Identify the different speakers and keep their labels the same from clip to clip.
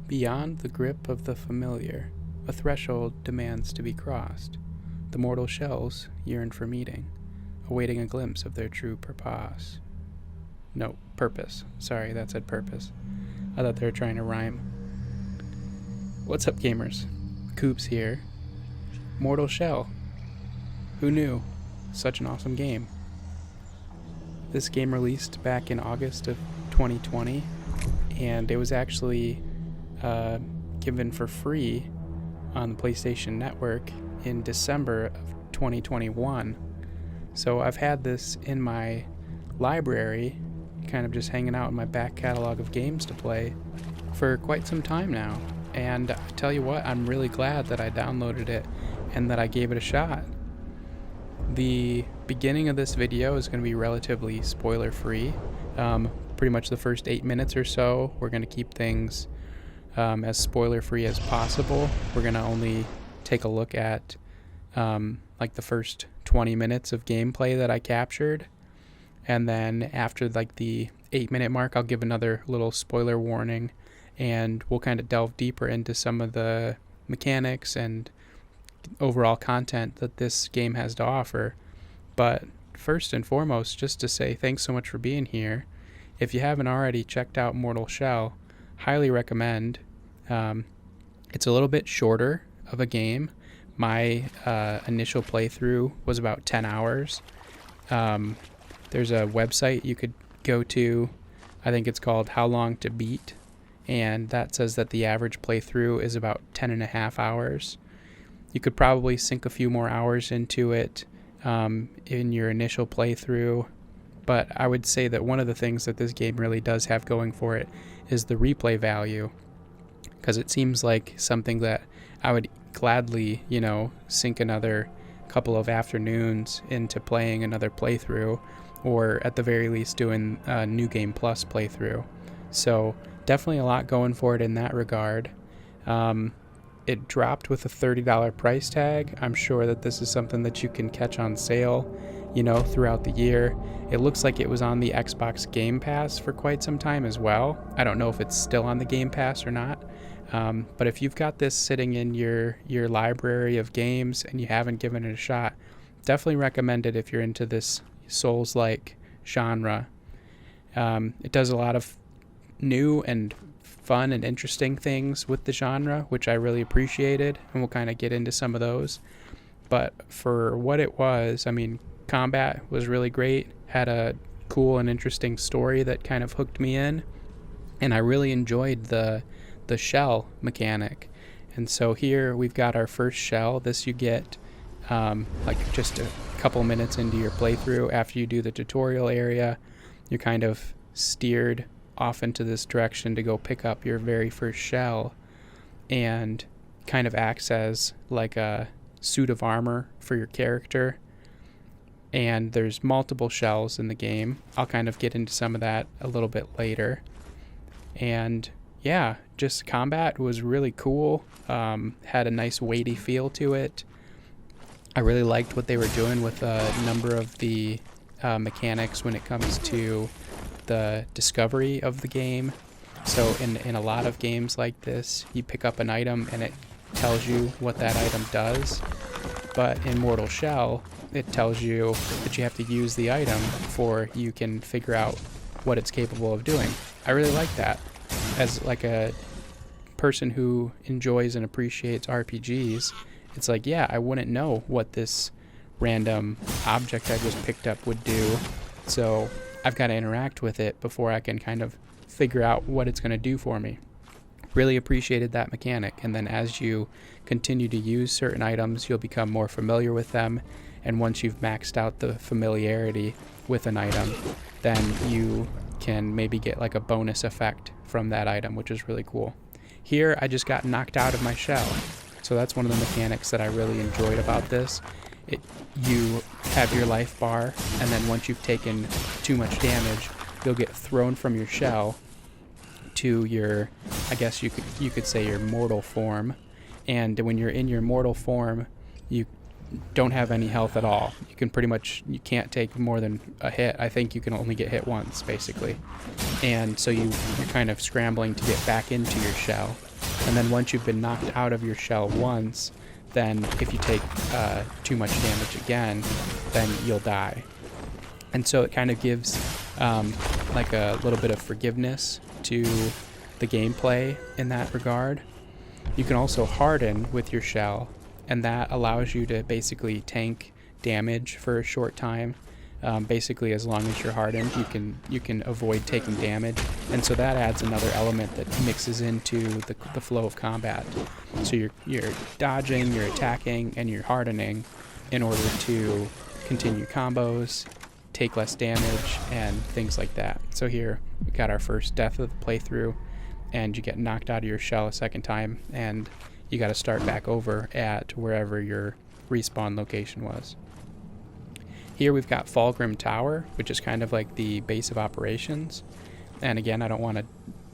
Speaker 1: Beyond the grip of the familiar, a threshold demands to be crossed. The mortal shells yearn for meeting, awaiting a glimpse of their true purpose. No, purpose. Sorry, that said purpose. I thought they were trying to rhyme. What's up, gamers? Coops here. Mortal Shell. Who knew? Such an awesome game. This game released back in August of 2020, and it was actually given for free on the PlayStation Network in December of 2021. So I've had this in my library, kind of just hanging out in my back catalog of games to play for quite some time now. And I tell you what, I'm really glad that I downloaded it and that I gave it a shot. The beginning of this video is going to be relatively spoiler free. Pretty much the first 8 minutes or so, we're going to keep things as spoiler free as possible. We're going to only take a look at like the first 20 minutes of gameplay that I captured. And then after like the 8-minute mark, I'll give another little spoiler warning, and we'll kind of delve deeper into some of the mechanics and overall content that this game has to offer. But first and foremost, just to say thanks so much for being here. If you haven't already checked out Mortal Shell, highly recommend. It's a little bit shorter of a game. My initial playthrough was about 10 hours. There's a website you could go to. I think it's called How Long to Beat, and that says that the average playthrough is about 10 and a half hours. You could probably sink a few more hours into it in your initial playthrough, but I would say that one of the things that this game really does have going for it is the replay value, because it seems like something that I would gladly, sink another couple of afternoons into playing another playthrough, or at the very least doing a New Game Plus playthrough. So definitely a lot going for it in that regard. It dropped with a $30 price tag. I'm sure that this is something that you can catch on sale, throughout the year. It looks like it was on the Xbox Game Pass for quite some time as well. I don't know if it's still on the Game Pass or not. But if you've got this sitting in your library of games and you haven't given it a shot, definitely recommend it if you're into this Souls-like genre. It does a lot of new and fun and interesting things with the genre, which I really appreciated, and we'll kind of get into some of those. But for what it was, combat was really great, had a cool and interesting story that kind of hooked me in, and I really enjoyed the shell mechanic. And so here we've got our first shell. This you get like just a couple minutes into your playthrough. After you do the tutorial area, you're kind of steered off into this direction to go pick up your very first shell, and kind of acts as like a suit of armor for your character. And there's multiple shells in the game. I'll kind of get into some of that a little bit later. And yeah, just combat was really cool. Had a nice weighty feel to it. I really liked what they were doing with a number of the mechanics when it comes to the discovery of the game. So in a lot of games like this, you pick up an item and it tells you what that item does. But in Mortal Shell, it tells you that you have to use the item before you can figure out what it's capable of doing. I really like that. As like a person who enjoys and appreciates RPGs, it's like, yeah, I wouldn't know what this random object I just picked up would do. So I've got to interact with it before I can kind of figure out what it's going to do for me. Really appreciated that mechanic. And then as you continue to use certain items, you'll become more familiar with them. And once you've maxed out the familiarity with an item, then you can maybe get like a bonus effect from that item, which is really cool. Here, I just got knocked out of my shell. So that's one of the mechanics that I really enjoyed about this. You have your life bar, and then once you've taken too much damage, you'll get thrown from your shell to your, I guess you could say, your mortal form. And when you're in your mortal form, you don't have any health at all. You can't take more than a hit. I think you can only get hit once, basically. And so you're kind of scrambling to get back into your shell. And then once you've been knocked out of your shell once, then if you take too much damage again, then you'll die. And so it kind of gives like a little bit of forgiveness to the gameplay in that regard. You can also harden with your shell, and that allows you to basically tank damage for a short time. Basically, as long as you're hardened, you can avoid taking damage, and so that adds another element that mixes into the flow of combat. So you're dodging, you're attacking, and you're hardening in order to continue combos, take less damage, and things like that. So here we got our first death of the playthrough, and you get knocked out of your shell a second time, and you got to start back over at wherever your respawn location was. Here we've got Fulgrim Tower, which is kind of like the base of operations. And again, I don't want to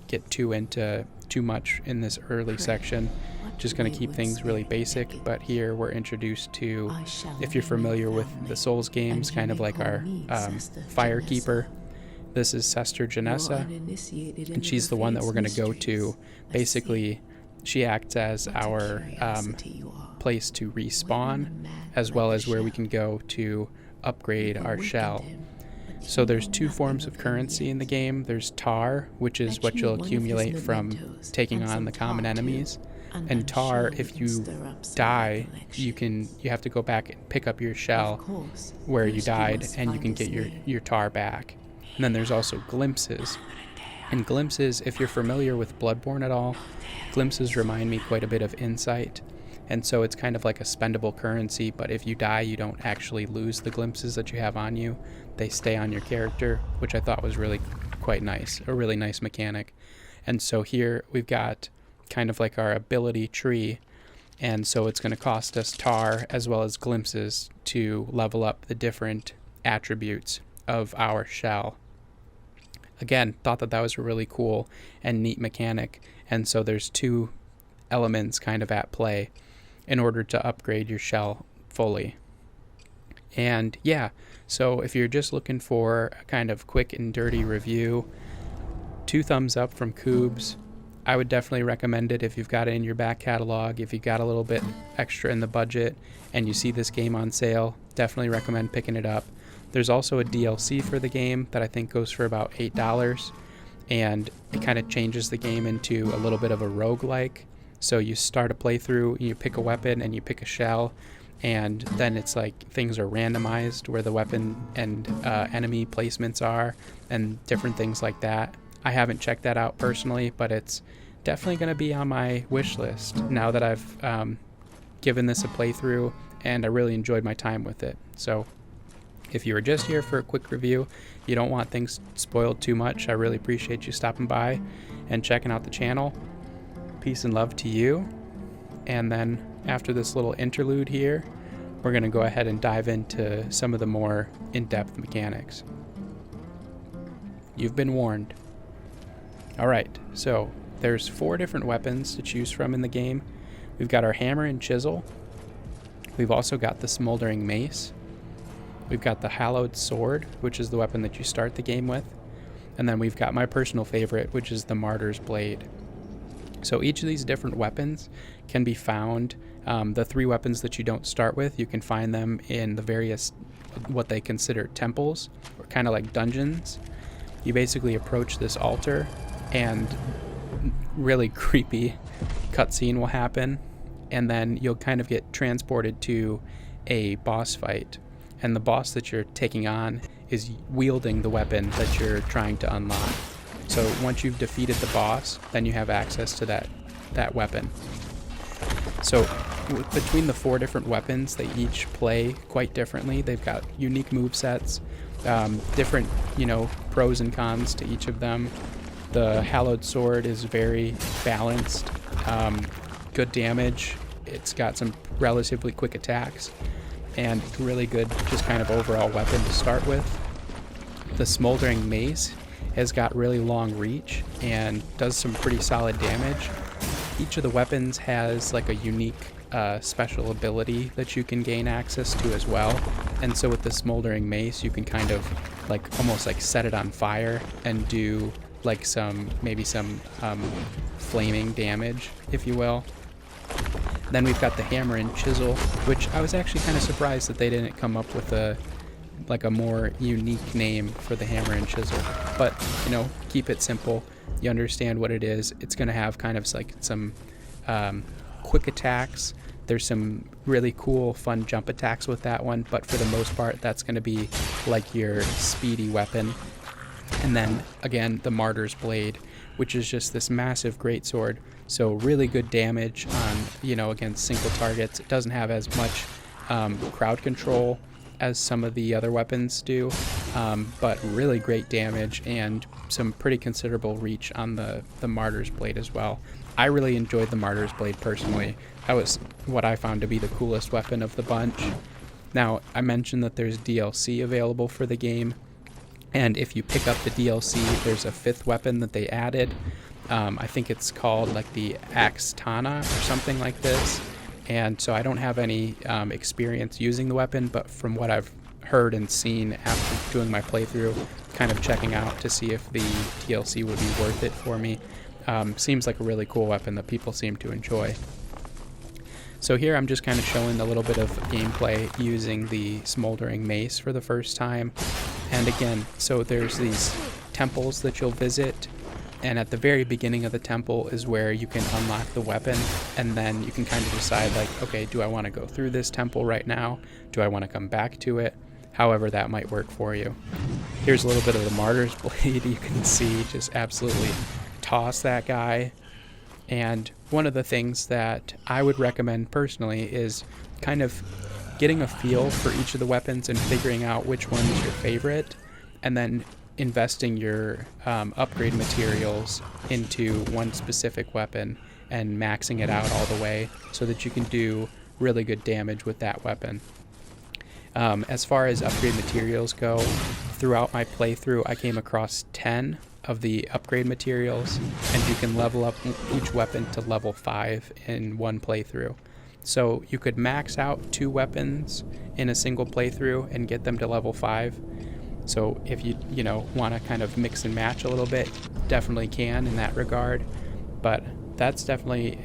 Speaker 1: get too much in this early section. Just going to keep things really basic, but here we're introduced to, if you're familiar with the Souls games, kind of like our Firekeeper. This is Sester Janessa, and she's the one that we're going to go to. Basically, she acts as our place to respawn, as well as where we can go to upgrade our shell. So there's two forms of currency in the game. There's tar, which is what you'll accumulate from taking on the common enemies. And tar, if you die, you have to go back and pick up your shell where you died, and you can get your tar back. And then there's also glimpses. And glimpses, if you're familiar with Bloodborne at all, glimpses remind me quite a bit of Insight. And so it's kind of like a spendable currency, but if you die, you don't actually lose the glimpses that you have on you. They stay on your character, which I thought was really quite nice, a really nice mechanic. And so here we've got kind of like our ability tree, and so it's going to cost us tar as well as glimpses to level up the different attributes of our shell. Again, thought that was a really cool and neat mechanic, and so there's two elements kind of at play in order to upgrade your shell fully. And yeah, so if you're just looking for a kind of quick and dirty review, 2 thumbs up from Kubes. I would definitely recommend it if you've got it in your back catalog. If you've got a little bit extra in the budget and you see this game on sale, definitely recommend picking it up. There's also a DLC for the game that I think goes for about $8, and it kind of changes the game into a little bit of a roguelike. So you start a playthrough, you pick a weapon and you pick a shell, and then it's like things are randomized where the weapon and enemy placements are and different things like that. I haven't checked that out personally, but it's definitely going to be on my wish list now that I've given this a playthrough, and I really enjoyed my time with it. So if you were just here for a quick review, you don't want things spoiled too much, I really appreciate you stopping by and checking out the channel. Peace and love to you. And then after this little interlude here, we're going to go ahead and dive into some of the more in-depth mechanics. You've been warned. Alright, so there's 4 different weapons to choose from in the game. We've got our hammer and chisel. We've also got the smoldering mace. We've got the hallowed sword, which is the weapon that you start the game with. And then we've got my personal favorite, which is the martyr's blade. So each of these different weapons can be found. The 3 weapons that you don't start with, you can find them in the various, what they consider temples, or kind of like dungeons. You basically approach this altar, and really creepy cutscene will happen, and then you'll kind of get transported to a boss fight. And the boss that you're taking on is wielding the weapon that you're trying to unlock. So once you've defeated the boss, then you have access to that weapon. So between the 4 different weapons, they each play quite differently. They've got unique movesets, different, pros and cons to each of them. The hallowed sword is very balanced, good damage. It's got some relatively quick attacks, and really good just kind of overall weapon to start with. The smoldering mace has got really long reach and does some pretty solid damage. Each of the weapons has like a unique special ability that you can gain access to as well. And so with the smoldering mace, you can kind of like almost like set it on fire and do like maybe some flaming damage, if you will. Then we've got the hammer and chisel, which I was actually kind of surprised that they didn't come up with a more unique name for the hammer and chisel. But, keep it simple. You understand what it is. It's going to have kind of like some quick attacks. There's some really cool, fun jump attacks with that one, but for the most part, that's going to be like your speedy weapon. And then, again, the Martyr's Blade, which is just this massive greatsword. So really good damage on, against single targets. It doesn't have as much crowd control as some of the other weapons do, but really great damage and some pretty considerable reach on the Martyr's Blade as well. I really enjoyed the Martyr's Blade personally. That was what I found to be the coolest weapon of the bunch. Now, I mentioned that there's DLC available for the game, and if you pick up the DLC, there's a 5th weapon that they added. I think it's called like the Axtana or something like this. And so I don't have any experience using the weapon, but from what I've heard and seen after doing my playthrough, kind of checking out to see if the DLC would be worth it for me, seems like a really cool weapon that people seem to enjoy. So here I'm just kind of showing a little bit of gameplay using the Smoldering Mace for the first time. And again, so there's these temples that you'll visit, and at the very beginning of the temple is where you can unlock the weapon, and then you can kind of decide like, okay, do I want to go through this temple right now? Do I want to come back to it? However that might work for you. Here's a little bit of the Martyr's Blade. You can see just absolutely toss that guy. And one of the things that I would recommend personally is kind of getting a feel for each of the weapons and figuring out which one is your favorite, and then investing your upgrade materials into one specific weapon and maxing it out all the way so that you can do really good damage with that weapon. As far as upgrade materials go, throughout my playthrough I came across 10 of the upgrade materials, and you can level up each weapon to level 5 in one playthrough. So you could max out 2 weapons in a single playthrough and get them to level 5. So if you want to kind of mix and match a little bit, definitely can in that regard. But that's definitely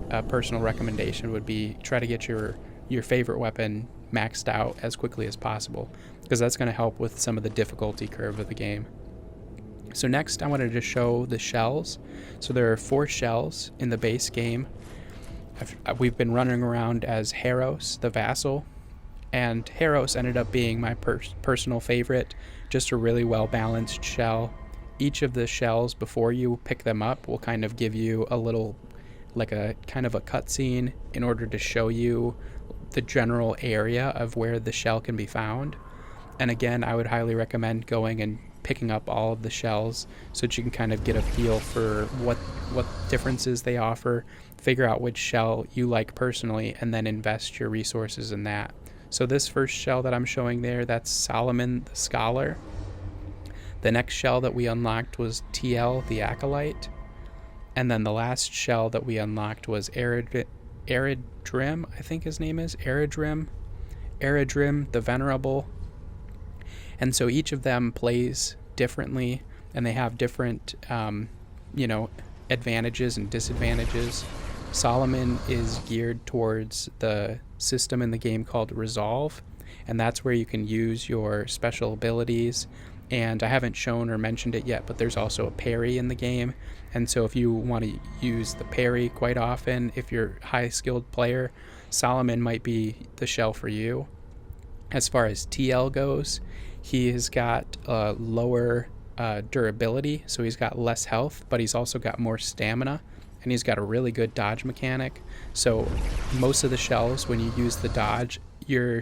Speaker 1: a personal recommendation, would be try to get your favorite weapon maxed out as quickly as possible, because that's going to help with some of the difficulty curve of the game. So next I wanted to show the shells. So there are 4 shells in the base game. We've been running around as Heros, the vassal, and Heros ended up being my personal favorite, just a really well-balanced shell. Each of the shells, before you pick them up, will kind of give you a little, like a kind of a cutscene in order to show you the general area of where the shell can be found. And again, I would highly recommend going and picking up all of the shells so that you can kind of get a feel for what differences they offer, figure out which shell you like personally, and then invest your resources in that. So this first shell that I'm showing there, that's Solomon the Scholar. The next shell that we unlocked was TL the Acolyte. And then the last shell that we unlocked was Eredrim, I think his name is, Eredrim the Venerable. And so each of them plays differently, and they have different, advantages and disadvantages. Solomon is geared towards the system in the game called Resolve, and that's where you can use your special abilities. And I haven't shown or mentioned it yet, but there's also a parry in the game. And so if you want to use the parry quite often, if you're a high-skilled player, Solomon might be the shell for you. As far as TL goes, he has got lower durability, so he's got less health, but he's also got more stamina, and he's got a really good dodge mechanic. So most of the shells, when you use the dodge, your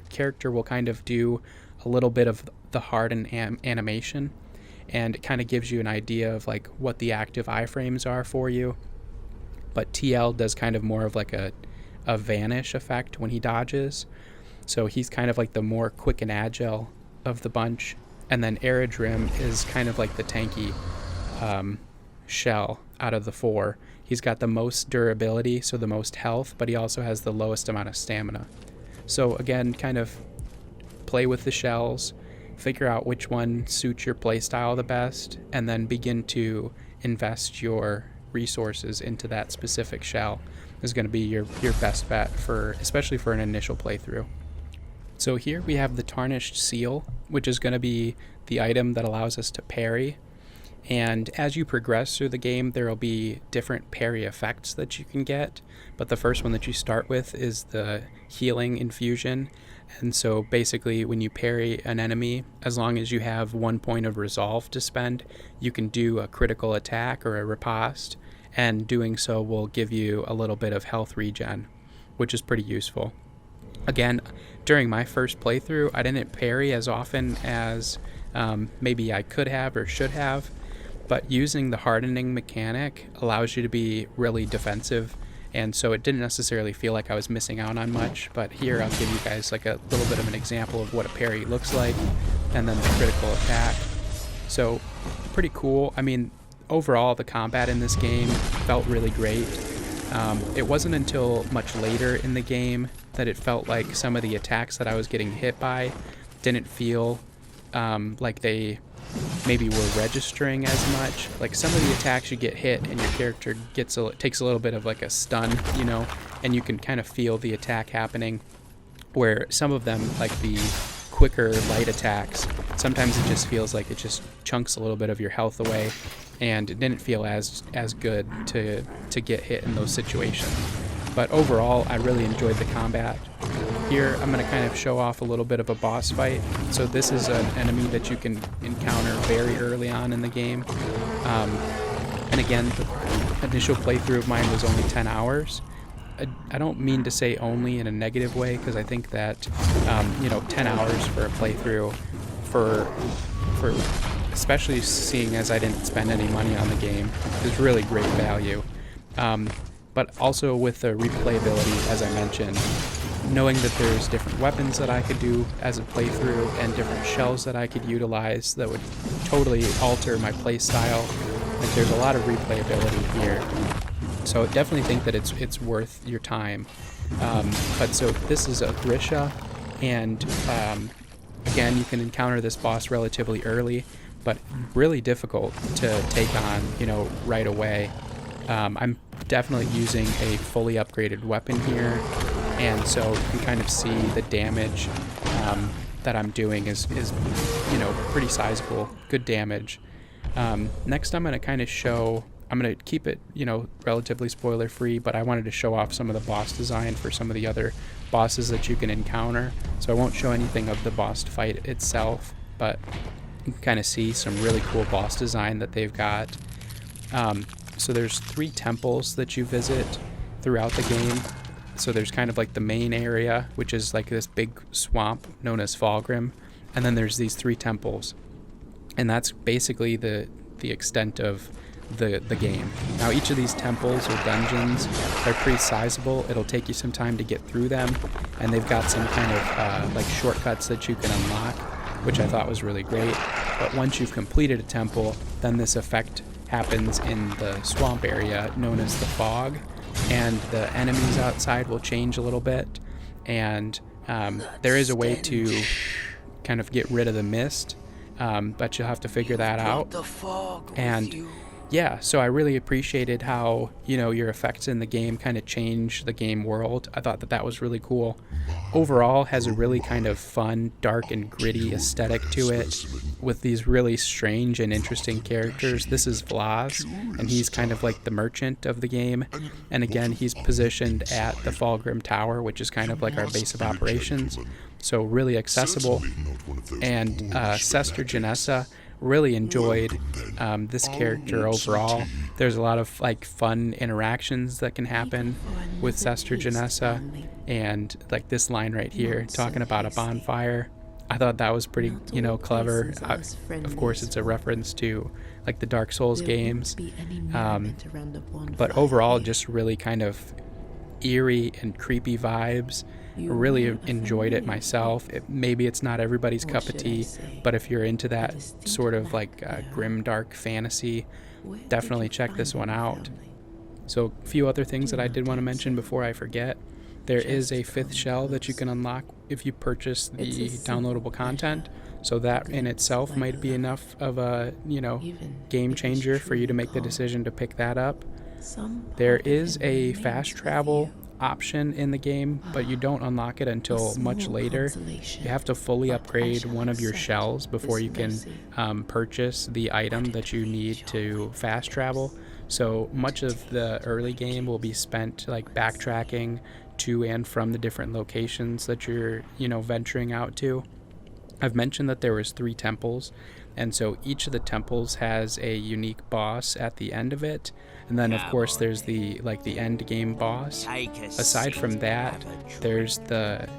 Speaker 1: character will kind of do a little bit of the hardened animation, and it kind of gives you an idea of like what the active iframes are for you. But TL does kind of more of like a vanish effect when he dodges, so he's kind of like the more quick and agile of the bunch. And then Eredrim is kind of like the tanky shell out of the 4. He's got the most durability, so the most health, but he also has the lowest amount of stamina. So again, kind of play with the shells, figure out which one suits your playstyle the best, and then begin to invest your resources into that specific shell is going to be your best bet, especially for an initial playthrough. So here we have the Tarnished Seal, which is going to be the item that allows us to parry. And as you progress through the game, there will be different parry effects that you can get. But the first one that you start with is the healing infusion. And so basically when you parry an enemy, as long as you have 1 point of resolve to spend, you can do a critical attack or a riposte. And doing so will give you a little bit of health regen, which is pretty useful. Again, during my first playthrough, I didn't parry as often as maybe I could have or should have. But using the hardening mechanic allows you to be really defensive, and so it didn't necessarily feel like I was missing out on much. But here I'll give you guys like a little bit of an example of what a parry looks like, and then the critical attack. So pretty cool. I mean, overall the combat in this game felt really great. It wasn't until much later in the game that it felt like some of the attacks that I was getting hit by didn't feel like they maybe were registering as much. Like some of the attacks you get hit and your character takes a little bit of like a stun, you know, and you can kind of feel the attack happening, where some of them, like the quicker light attacks, sometimes it just feels like it just chunks a little bit of your health away, and it didn't feel as good to get hit in those situations. But overall, I really enjoyed the combat. Here, I'm going to kind of show off a little bit of a boss fight. So this is an enemy that you can encounter very early on in the game. And again, the initial playthrough of mine was only 10 hours. I don't mean to say only in a negative way, because I think that, 10 hours for a playthrough, for especially seeing as I didn't spend any money on the game, is really great value. But also with the replayability, as I mentioned, knowing that there's different weapons that I could do as a playthrough and different shells that I could utilize that would totally alter my play style. Like, there's a lot of replayability here. So I definitely think that it's worth your time. But so this is a Grisha, and again, you can encounter this boss relatively early, but really difficult to take on, right away. I'm definitely using a fully upgraded weapon here, and so you can kind of see the damage that I'm doing is pretty sizable, good damage. Next I'm going to kind of I'm going to keep it, relatively spoiler free, but I wanted to show off some of the boss design for some of the other bosses that you can encounter. So I won't show anything of the boss fight itself, but you can kind of see some really cool boss design that they've got. So there's 3 temples that you visit throughout the game. So there's kind of like the main area, which is like this big swamp known as Fulgrim, and then there's these 3 temples, and that's basically the extent of the game. Now each of these temples or dungeons are pretty sizable. It'll take you some time to get through them, and they've got some kind of like shortcuts that you can unlock, which I thought was really great. But once you've completed a temple, then this effect happens in the swamp area known as the fog, and the enemies outside will change a little bit, and there is a way to kind of get rid of the mist, but you'll have to figure that out. And yeah, so I really appreciated how, your effects in the game kind of change the game world. I thought that was really cool. Overall, has a really kind of fun, dark and gritty aesthetic to it, with these really strange and interesting characters. This is Vlaz, and he's kind of like the merchant of the game. And again, he's positioned at the Fulgrim Tower, which is kind of like our base of operations. So really accessible. And Sester Janessa, really enjoyed this character overall. There's a lot of like fun interactions that can happen with Sester Janessa, and like this line right here talking about a bonfire, I thought that was pretty clever. Of course it's a reference to like the Dark Souls games, but overall just really kind of eerie and creepy vibes. Really enjoyed it myself. Maybe it's not everybody's cup of tea, but if you're into that sort of like grim dark fantasy, definitely check this one out. So a few other things that I did want to mention before I forget. There is a 5th shell that you can unlock if you purchase the downloadable content. So that in itself might be enough of a, game changer for you to make the decision to pick that up. There is a fast travel option in the game, but you don't unlock it until much later. You have to fully upgrade one of your shells before you can purchase the item that you need to fast travel. So much of the early game will be spent like backtracking to and from the different locations that you're, venturing out to. I've mentioned that there was 3 temples, and so each of the temples has a unique boss at the end of it. And then, of course, there's the end game boss. Aside from that, there's the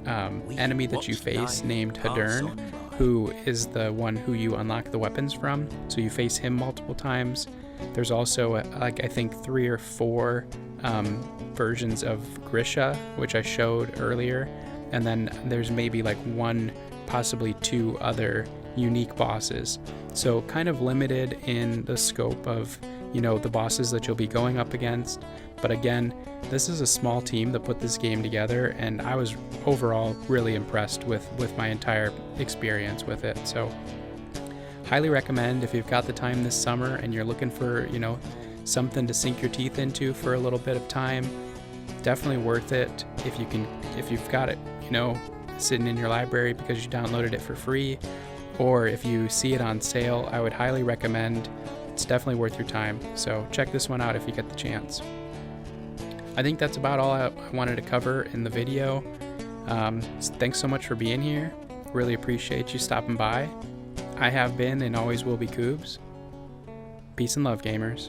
Speaker 1: enemy that you face named Hadern, who is the one who you unlock the weapons from. So you face him multiple times. There's also, I think, 3 or 4 versions of Grisha, which I showed earlier. And then there's maybe 1, possibly 2 other unique bosses. So kind of limited in the scope of the bosses that you'll be going up against. But again, this is a small team that put this game together, and I was overall really impressed with my entire experience with it. So highly recommend if you've got the time this summer and you're looking for something to sink your teeth into for a little bit of time. Definitely worth it if you've got it sitting in your library because you downloaded it for free, or if you see it on sale. I would highly recommend. It's definitely worth your time, so check this one out if you get the chance. I think that's about all I wanted to cover in the video. Thanks so much for being here. Really appreciate you stopping by. I have been and always will be Kubes. Peace and love, gamers.